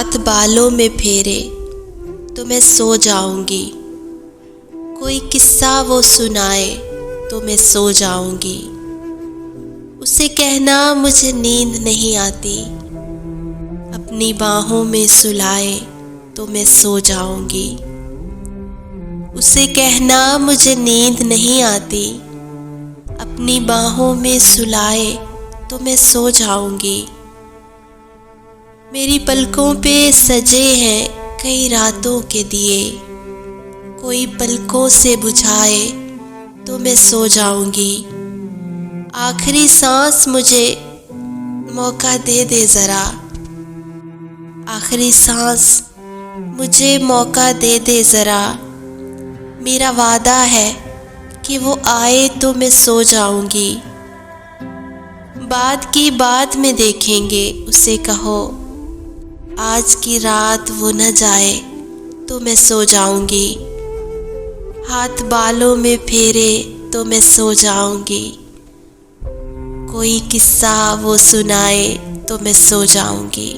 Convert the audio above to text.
हाथ बालों में फेरे तो मैं सो जाऊंगी। कोई किस्सा वो सुनाए तो मैं सो जाऊंगी। उसे कहना मुझे नींद नहीं आती, अपनी बाहों में सुलाए तो मैं सो जाऊंगी। उसे कहना मुझे नींद नहीं आती, अपनी बाहों में सुलाए तो मैं सो जाऊंगी। मेरी पलकों पे सजे हैं कई रातों के दिए, कोई पलकों से बुझाए तो मैं सो जाऊंगी। आखिरी सांस मुझे मौका दे दे ज़रा, आखिरी सांस मुझे मौका दे दे ज़रा। मेरा वादा है कि वो आए तो मैं सो जाऊंगी। बाद की बात में देखेंगे उसे कहो, आज की रात वो न जाए तो मैं सो जाऊंगी। हाथ बालों में फेरे तो मैं सो जाऊंगी। कोई किस्सा वो सुनाए तो मैं सो जाऊंगी।